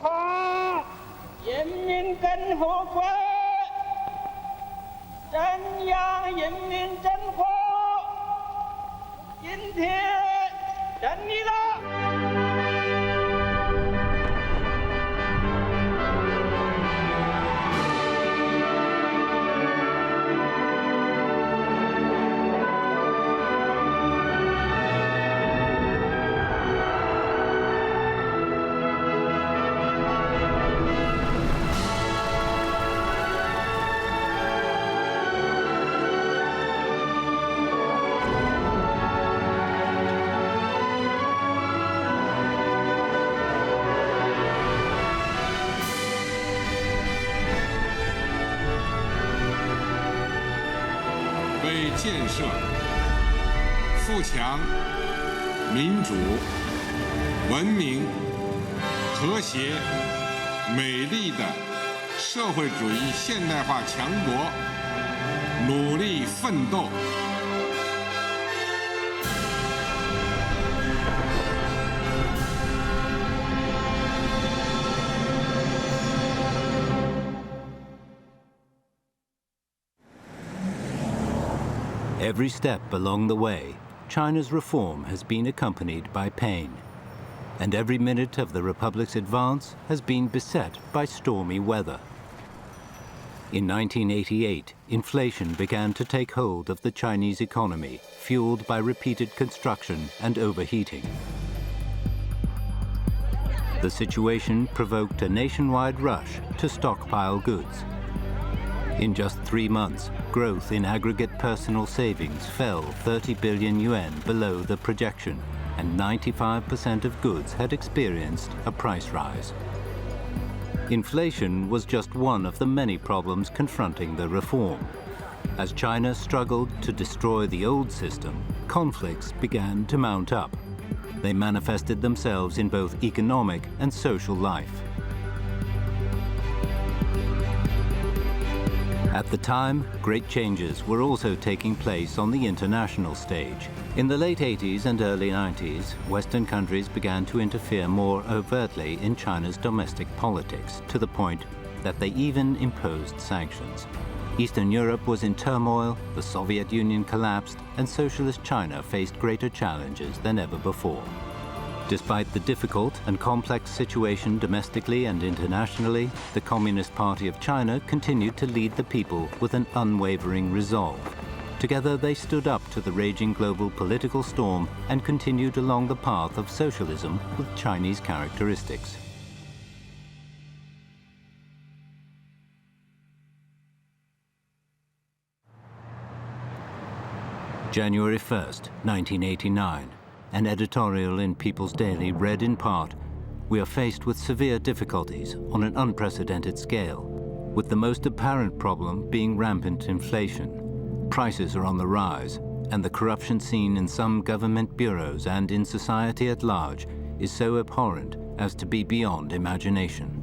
华人民共和国中央人民政府今天胜利了。为建设富强、民主、文明、和谐、美丽的社会主义现代化强国努力奋斗。Every step along the way, China's reform has been accompanied by pain. And every minute of the Republic's advance has been beset by stormy weather. In 1988, inflation began to take hold of the Chinese economy, fueled by repeated construction and overheating. The situation provoked a nationwide rush to stockpile goods. In just 3 months, growth in aggregate personal savings fell 30 billion yuan below the projection, and 95% of goods had experienced a price rise. Inflation was just one of the many problems confronting the reform. As China struggled to destroy the old system, conflicts began to mount up. They manifested themselves in both economic and social life. At the time, great changes were also taking place on the international stage. In the late 80s and early 90s, Western countries began to interfere more overtly in China's domestic politics, to the point that they even imposed sanctions. Eastern Europe was in turmoil, the Soviet Union collapsed, and socialist China faced greater challenges than ever before. Despite the difficult and complex situation domestically and internationally, the Communist Party of China continued to lead the people with an unwavering resolve. Together they stood up to the raging global political storm and continued along the path of socialism with Chinese characteristics. January 1st, 1989. An editorial in People's Daily read in part, "We are faced with severe difficulties on an unprecedented scale, with the most apparent problem being rampant inflation. Prices are on the rise, and the corruption seen in some government bureaus and in society at large is so abhorrent as to be beyond imagination."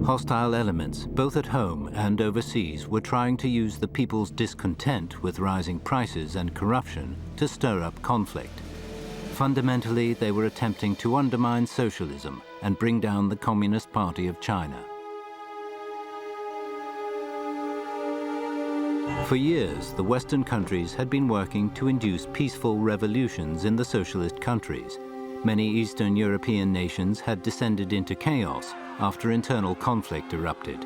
Hostile elements, both at home and overseas, were trying to use the people's discontent with rising prices and corruption to stir up conflict. Fundamentally, they were attempting to undermine socialism and bring down the Communist Party of China. For years, the Western countries had been working to induce peaceful revolutions in the socialist countries. Many Eastern European nations had descended into chaos after internal conflict erupted.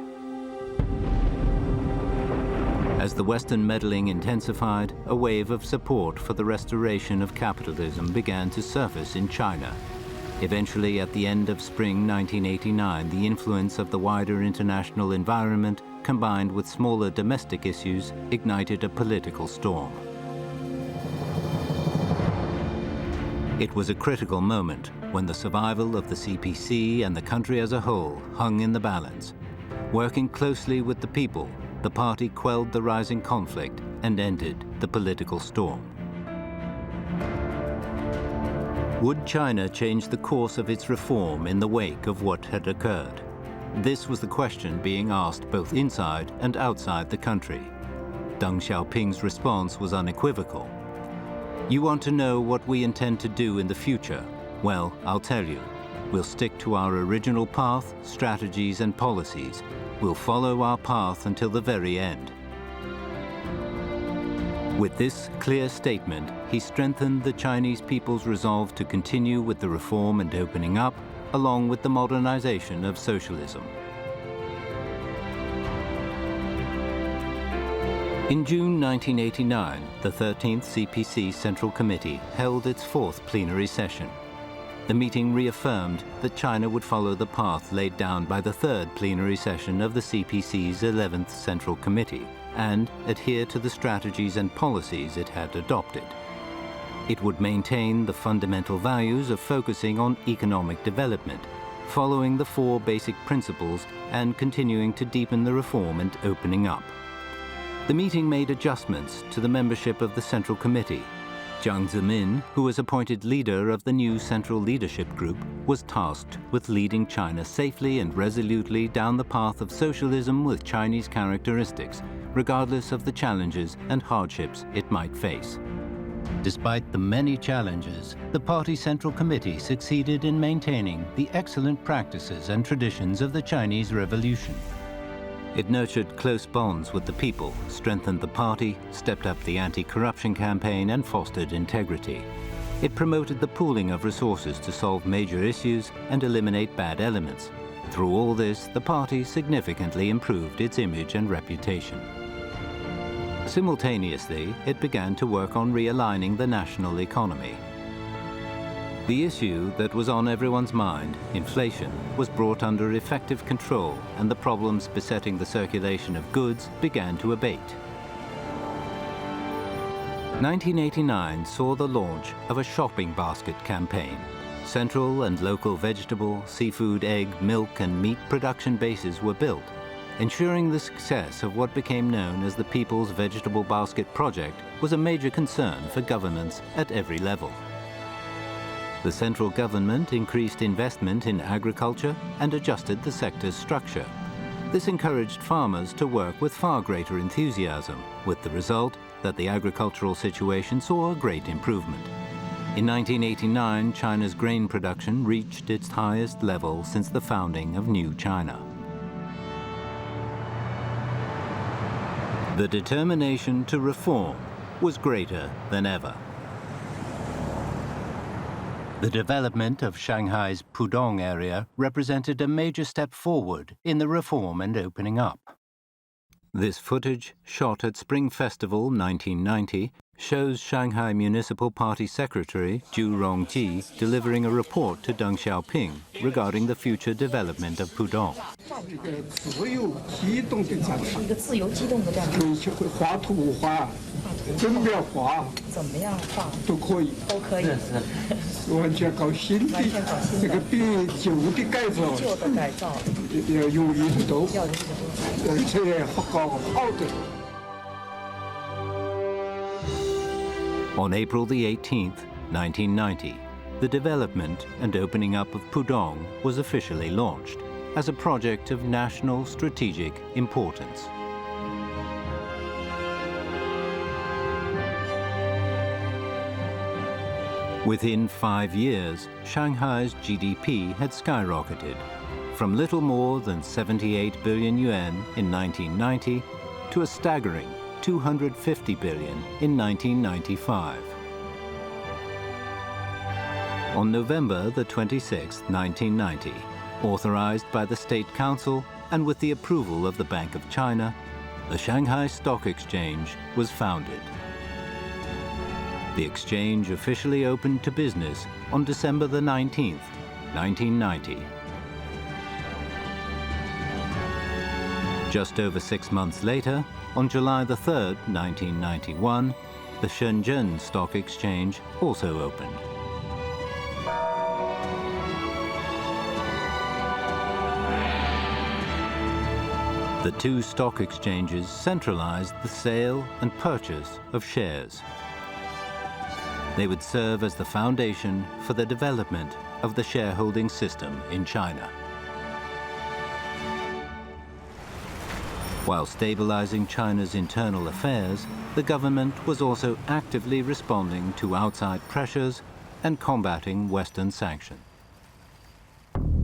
As the Western meddling intensified, a wave of support for the restoration of capitalism began to surface in China. Eventually, at the end of spring 1989, the influence of the wider international environment, combined with smaller domestic issues, ignited a political storm. It was a critical moment when the survival of the CPC and the country as a whole hung in the balance. Working closely with the people, the party quelled the rising conflict and ended the political storm. Would China change the course of its reform in the wake of what had occurred? This was the question being asked both inside and outside the country. Deng Xiaoping's response was unequivocal. You want to know what we intend to do in the future? Well, I'll tell you. We'll stick to our original path, strategies and policies. We'll follow our path until the very end. With this clear statement, he strengthened the Chinese people's resolve to continue with the reform and opening up, along with the modernization of socialism. In June 1989, the 13th CPC Central Committee held its fourth plenary session. The meeting reaffirmed that China would follow the path laid down by the third plenary session of the CPC's 11th Central Committee and adhere to the strategies and policies it had adopted. It would maintain the fundamental values of focusing on economic development, following the four basic principles and continuing to deepen the reform and opening up. The meeting made adjustments to the membership of the Central Committee. Jiang Zemin, who was appointed leader of the new Central Leadership Group, was tasked with leading China safely and resolutely down the path of socialism with Chinese characteristics, regardless of the challenges and hardships it might face. Despite the many challenges, the Party Central Committee succeeded in maintaining the excellent practices and traditions of the Chinese Revolution. It nurtured close bonds with the people, strengthened the party, stepped up the anti-corruption campaign, and fostered integrity. It promoted the pooling of resources to solve major issues and eliminate bad elements. Through all this, the party significantly improved its image and reputation. Simultaneously, it began to work on realigning the national economy. The issue that was on everyone's mind, inflation, was brought under effective control, and the problems besetting the circulation of goods began to abate. 1989 saw the launch of a shopping basket campaign. Central and local vegetable, seafood, egg, milk, and meat production bases were built, ensuring the success of what became known as the People's Vegetable Basket Project was a major concern for governments at every level. The central government increased investment in agriculture and adjusted the sector's structure. This encouraged farmers to work with far greater enthusiasm, with the result that the agricultural situation saw a great improvement. In 1989, China's grain production reached its highest level since the founding of New China. The determination to reform was greater than ever. The development of Shanghai's Pudong area represented a major step forward in the reform and opening up. This footage, shot at Spring Festival 1990, shows Shanghai Municipal Party Secretary Zhu Rongji delivering a report to Deng Xiaoping regarding the future development of Pudong. On April the 18th, 1990, the development and opening up of Pudong was officially launched as a project of national strategic importance. Within 5 years, Shanghai's GDP had skyrocketed from little more than 78 billion yuan in 1990 to a staggering 250 billion in 1995. On November the 26th, 1990, authorized by the State Council and with the approval of the Bank of China, the Shanghai Stock Exchange was founded. The exchange officially opened to business on December the 19th, 1990. Just over 6 months later, on July the 3rd, 1991, the Shenzhen Stock Exchange also opened. The two stock exchanges centralized the sale and purchase of shares. They would serve as the foundation for the development of the shareholding system in China. While stabilizing China's internal affairs, the government was also actively responding to outside pressures and combating Western sanctions.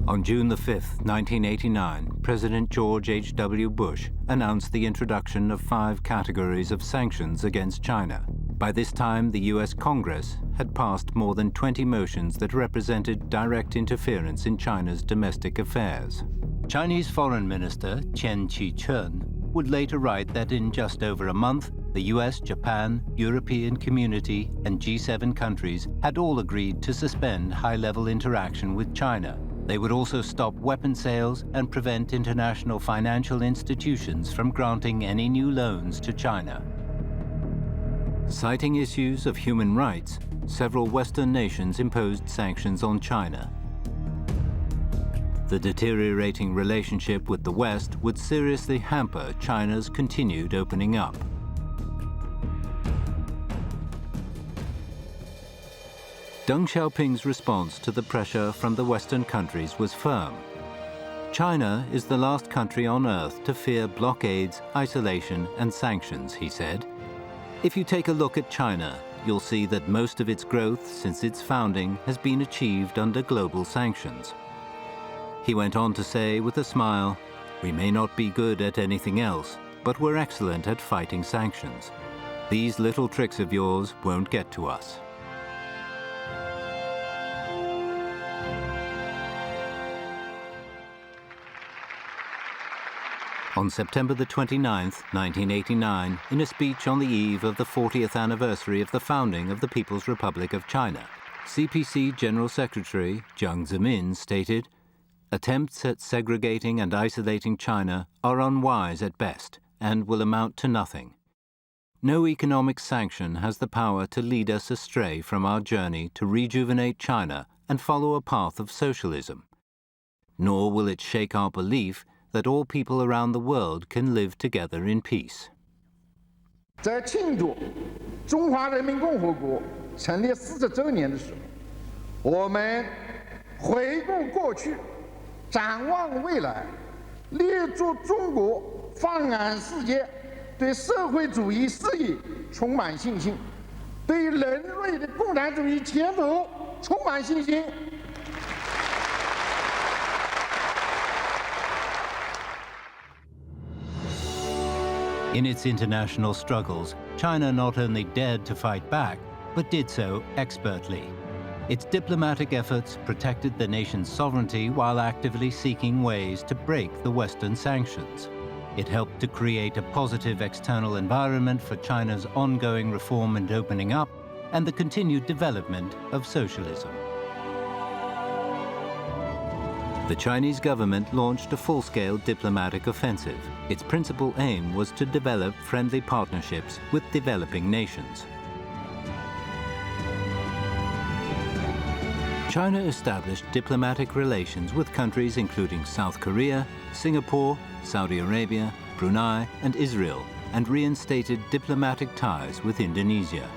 On June 5, 1989, President George H.W. Bush announced the introduction of 5 categories of sanctions against China. By this time, the U.S. Congress had passed more than 20 motions that represented direct interference in China's domestic affairs. Chinese Foreign Minister Chen Qi-chun would later write that in just over a month, the US, Japan, European Community, and G7 countries had all agreed to suspend high-level interaction with China. They would also stop weapon sales and prevent international financial institutions from granting any new loans to China. Citing issues of human rights, several Western nations imposed sanctions on China. The deteriorating relationship with the West would seriously hamper China's continued opening up. Deng Xiaoping's response to the pressure from the Western countries was firm. China is the last country on earth to fear blockades, isolation, and sanctions, he said. If you take a look at China, you'll see that most of its growth since its founding has been achieved under global sanctions. He went on to say with a smile, "We may not be good at anything else, but we're excellent at fighting sanctions. These little tricks of yours won't get to us." On September the 29th, 1989, in a speech on the eve of the 40th anniversary of the founding of the People's Republic of China, CPC General Secretary Jiang Zemin stated, "Attempts at segregating and isolating China are unwise at best and will amount to nothing. No economic sanction has the power to lead us astray from our journey to rejuvenate China and follow a path of socialism. Nor will it shake our belief that all people around the world can live together in peace." 在庆祝中华人民共和国成立40周年的时候，我们回顾过去，展望未来，立足中国，放眼世界，对社会主义事业充满信心，对人类的共产主义前途充满信心。 In its international struggles, China not only dared to fight back, but did so expertly. Its diplomatic efforts protected the nation's sovereignty while actively seeking ways to break the Western sanctions. It helped to create a positive external environment for China's ongoing reform and opening up, and the continued development of socialism. The Chinese government launched a full-scale diplomatic offensive. Its principal aim was to develop friendly partnerships with developing nations. China established diplomatic relations with countries including South Korea, Singapore, Saudi Arabia, Brunei, and Israel, and reinstated diplomatic ties with Indonesia.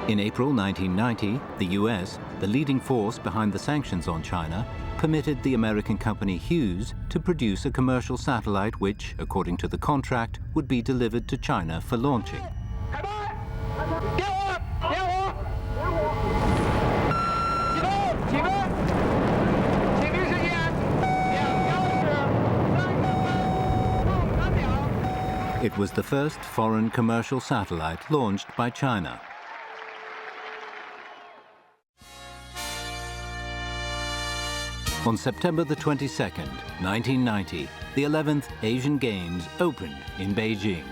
In April 1990, the US, the leading force behind the sanctions on China, permitted the American company Hughes to produce a commercial satellite which, according to the contract, would be delivered to China for launching. It was the first foreign commercial satellite launched by China. On September the 22nd, 1990, the 11th Asian Games opened in Beijing.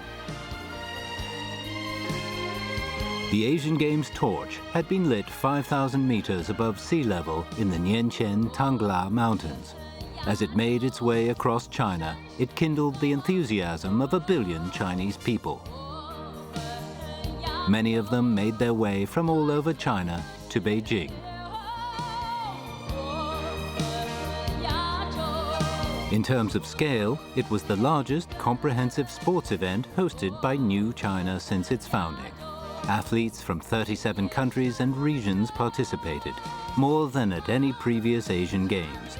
The Asian Games torch had been lit 5,000 meters above sea level in the Nianqian Tangla Mountains. As it made its way across China, it kindled the enthusiasm of 1 billion Chinese people. Many of them made their way from all over China to Beijing. In terms of scale, it was the largest comprehensive sports event hosted by New China since its founding. Athletes from 37 countries and regions participated, more than at any previous Asian Games.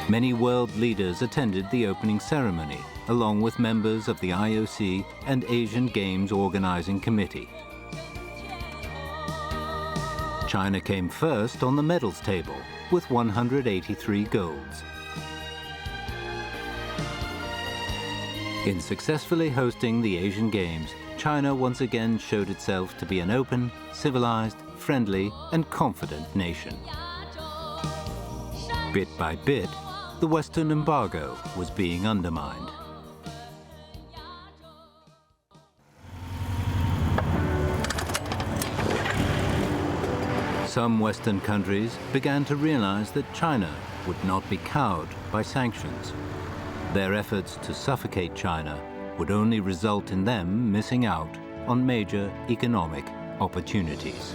Many world leaders attended the opening ceremony, along with members of the IOC and Asian Games Organizing Committee. China came first on the medals table with 183 golds. In successfully hosting the Asian Games, China once again showed itself to be an open, civilized, friendly, and confident nation. Bit by bit, the Western embargo was being undermined. Some Western countries began to realize that China would not be cowed by sanctions. Their efforts to suffocate China would only result in them missing out on major economic opportunities.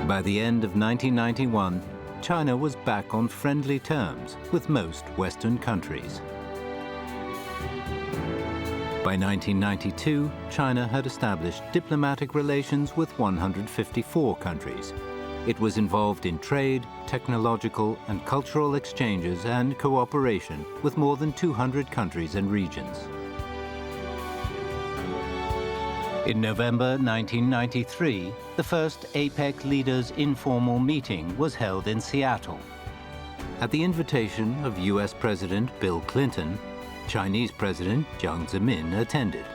By the end of 1991, China was back on friendly terms with most Western countries. By 1992, China had established diplomatic relations with 154 countries. It was involved in trade, technological and cultural exchanges and cooperation with more than 200 countries and regions. In November 1993, the first APEC leaders' informal meeting was held in Seattle. At the invitation of US President Bill Clinton, Chinese President Jiang Zemin attended.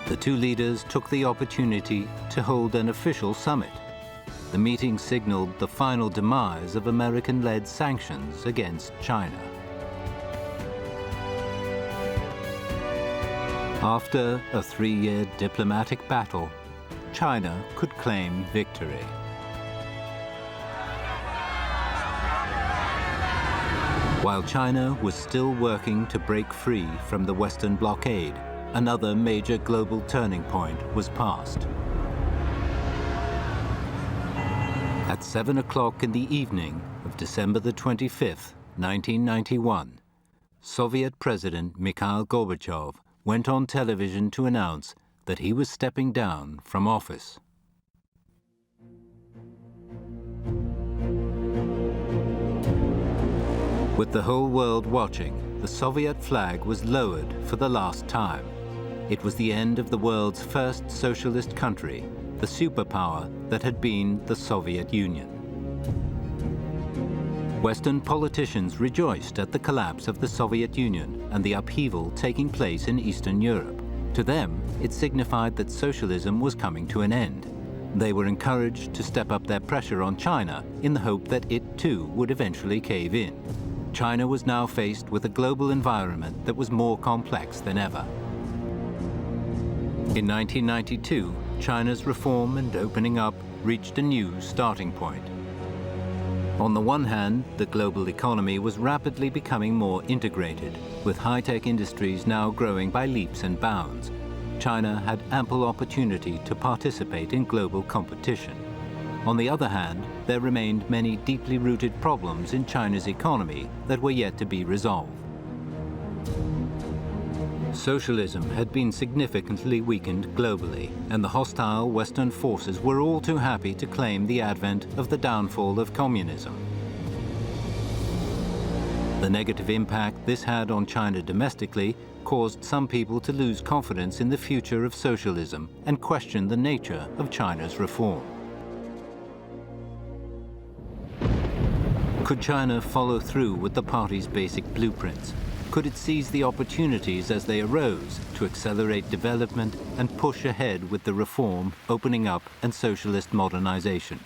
The two leaders took the opportunity to hold an official summit. The meeting signaled the final demise of American-led sanctions against China. After a 3-year diplomatic battle, China could claim victory. While China was still working to break free from the Western blockade, another major global turning point was passed. At 7 o'clock in the evening of December the 25th, 1991, Soviet President Mikhail Gorbachev went on television to announce that he was stepping down from office. With the whole world watching, the Soviet flag was lowered for the last time. It was the end of the world's first socialist country, the superpower that had been the Soviet Union. Western politicians rejoiced at the collapse of the Soviet Union and the upheaval taking place in Eastern Europe. To them, it signified that socialism was coming to an end. They were encouraged to step up their pressure on China in the hope that it too would eventually cave in. China was now faced with a global environment that was more complex than ever. In 1992, China's reform and opening up reached a new starting point. On the one hand, the global economy was rapidly becoming more integrated, with high-tech industries now growing by leaps and bounds. China had ample opportunity to participate in global competition. On the other hand, there remained many deeply rooted problems in China's economy that were yet to be resolved. Socialism had been significantly weakened globally, and the hostile Western forces were all too happy to claim the advent of the downfall of communism. The negative impact this had on China domestically caused some people to lose confidence in the future of socialism and question the nature of China's reform. Could China follow through with the party's basic blueprints? Could it seize the opportunities as they arose to accelerate development and push ahead with the reform, opening up, and socialist modernization?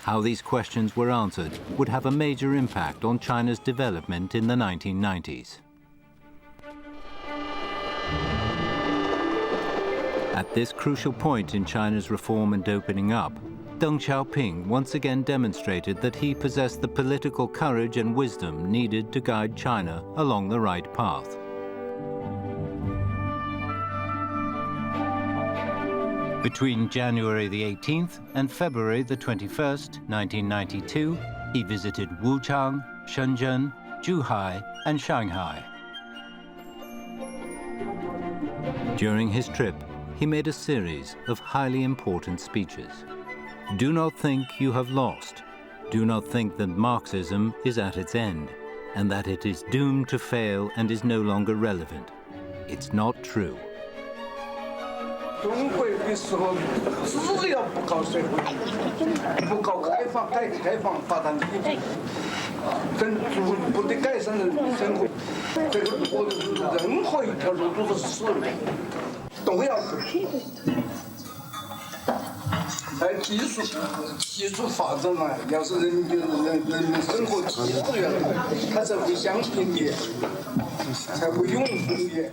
How these questions were answered would have a major impact on China's development in the 1990s. At this crucial point in China's reform and opening up, Deng Xiaoping once again demonstrated that he possessed the political courage and wisdom needed to guide China along the right path. Between January the 18th and February the 21st, 1992, he visited Wuchang, Shenzhen, Zhuhai, and Shanghai. During his trip, he made a series of highly important speeches. Do not think you have lost. Do not think that Marxism is at its end and that it is doomed to fail and is no longer relevant. It's not true. 中国的时候，只要不搞社会，不搞改革开放发展经济，逐步的改善人民生活，这个任何一条路都是死路，都要走。技术发展嘛，要是人民生活质量，它才会相平的，才会永恒的。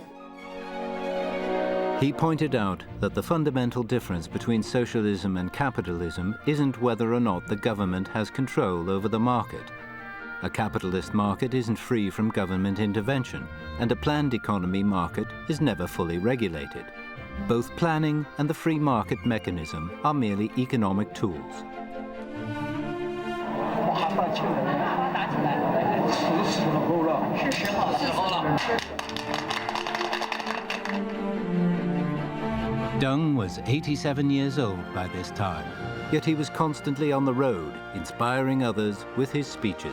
He pointed out that the fundamental difference between socialism and capitalism isn't whether or not the government has control over the market. A capitalist market isn't free from government intervention, and a planned economy market is never fully regulated. Both planning and the free market mechanism are merely economic tools. Deng was 87 years old by this time, yet he was constantly on the road, inspiring others with his speeches.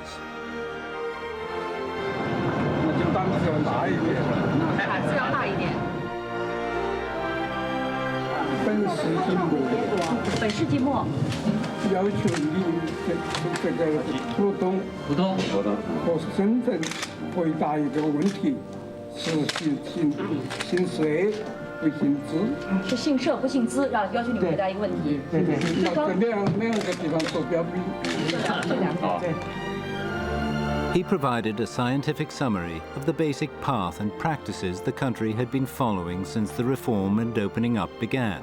He provided a scientific summary of the basic path and practices the country had been following since the reform and opening up began.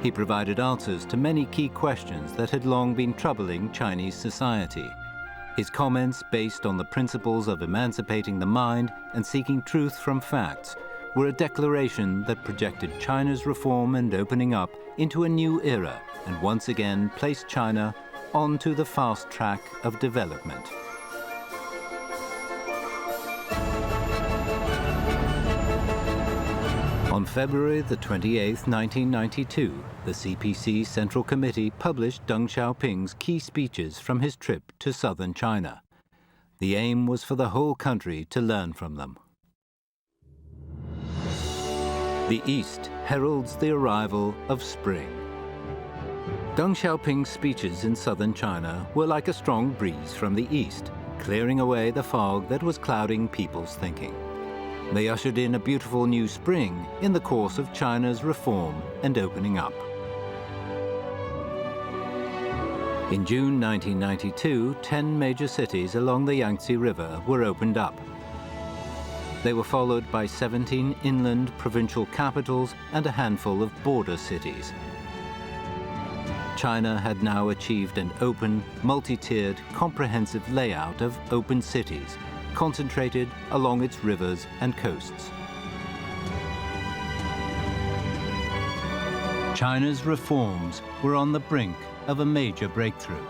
He provided answers to many key questions that had long been troubling Chinese society. His comments, based on the principles of emancipating the mind and seeking truth from facts, were a declaration that projected China's reform and opening up into a new era and once again placed China onto the fast track of development. On February the 28th, 1992, the CPC Central Committee published Deng Xiaoping's key speeches from his trip to southern China. The aim was for the whole country to learn from them. The East heralds the arrival of spring. Deng Xiaoping's speeches in southern China were like a strong breeze from the east, clearing away the fog that was clouding people's thinking. They ushered in a beautiful new spring in the course of China's reform and opening up. In June 1992, 10 major cities along the Yangtze River were opened up. They were followed by 17 inland provincial capitals and a handful of border cities. China had now achieved an open, multi-tiered, comprehensive layout of open cities, concentrated along its rivers and coasts. China's reforms were on the brink of a major breakthrough.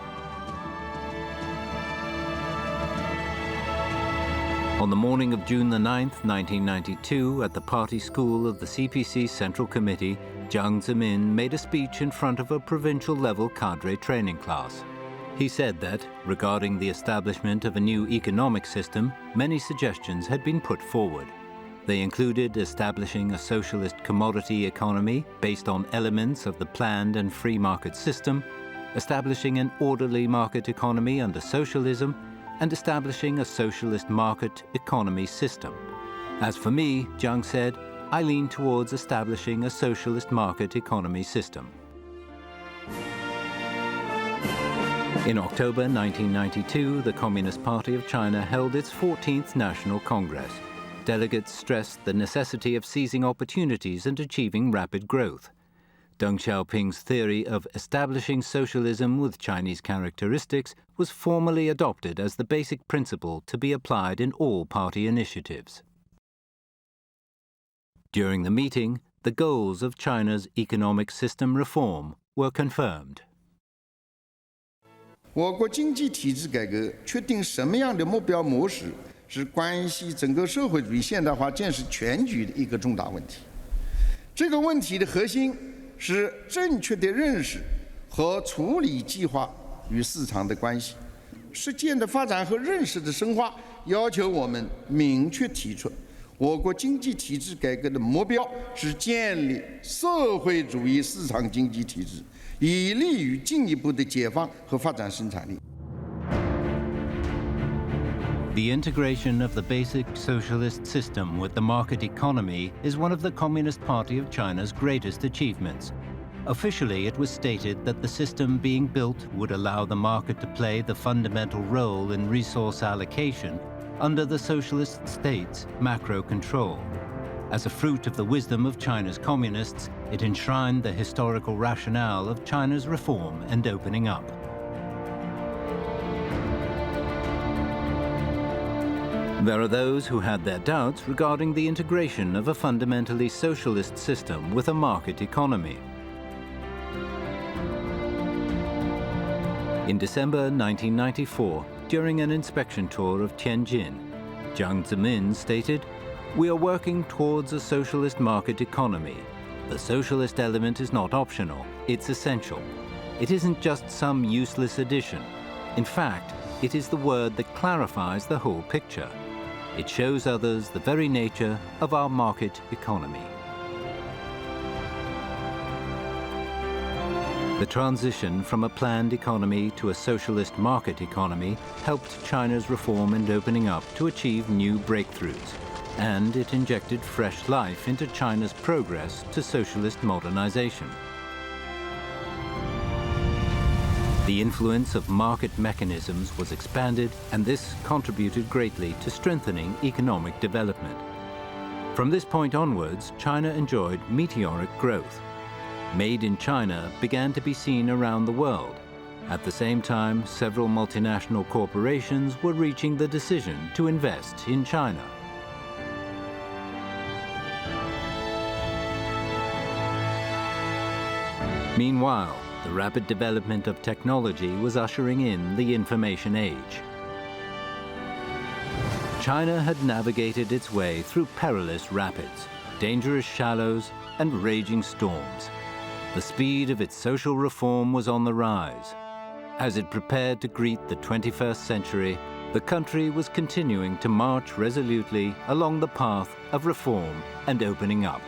On the morning of June the 9th, 1992, at the party school of the CPC Central Committee, Jiang Zemin made a speech in front of a provincial-level cadre training class. He said that, regarding the establishment of a new economic system, many suggestions had been put forward. They included establishing a socialist commodity economy based on elements of the planned and free market system, establishing an orderly market economy under socialism, and establishing a socialist market economy system. As for me, Jiang said, I lean towards establishing a socialist market economy system. In October 1992, the Communist Party of China held its 14th National Congress. Delegates stressed the necessity of seizing opportunities and achieving rapid growth. Deng Xiaoping's theory of establishing socialism with Chinese characteristics was formally adopted as the basic principle to be applied in all party initiatives. During the meeting, the goals of China's economic system reform were confirmed. 我国经济体制改革确定什么样的目标模式是关系整个社会主义现代化建设全局的一个重大问题。这个问题的核心是正确的认识和处理计划与市场的关系。实践的发展和认识的深化，要求我们明确提出，我国经济体制改革的目标是建立社会主义市场经济体制，以利于进一步的解放和发展生产力。The integration of the basic socialist system with the market economy is one of the Communist Party of China's greatest achievements. Officially, it was stated that the system being built would allow the market to play the fundamental role in resource allocation under the socialist state's macro control. As a fruit of the wisdom of China's communists, it enshrined the historical rationale of China's reform and opening up. There are those who had their doubts regarding the integration of a fundamentally socialist system with a market economy. In December 1994, during an inspection tour of Tianjin, Jiang Zemin stated, "We are working towards a socialist market economy. The socialist element is not optional, it's essential. It isn't just some useless addition. In fact, it is the word that clarifies the whole picture. It shows others the very nature of our market economy." The transition from a planned economy to a socialist market economy helped China's reform and opening up to achieve new breakthroughs, and it injected fresh life into China's progress to socialist modernization. The influence of market mechanisms was expanded, and this contributed greatly to strengthening economic development. From this point onwards, China enjoyed meteoric growth. Made in China began to be seen around the world. At the same time, several multinational corporations were reaching the decision to invest in China. Meanwhile, the rapid development of technology was ushering in the information age. China had navigated its way through perilous rapids, dangerous shallows, and raging storms. The speed of its social reform was on the rise. As it prepared to greet the 21st century, the country was continuing to march resolutely along the path of reform and opening up.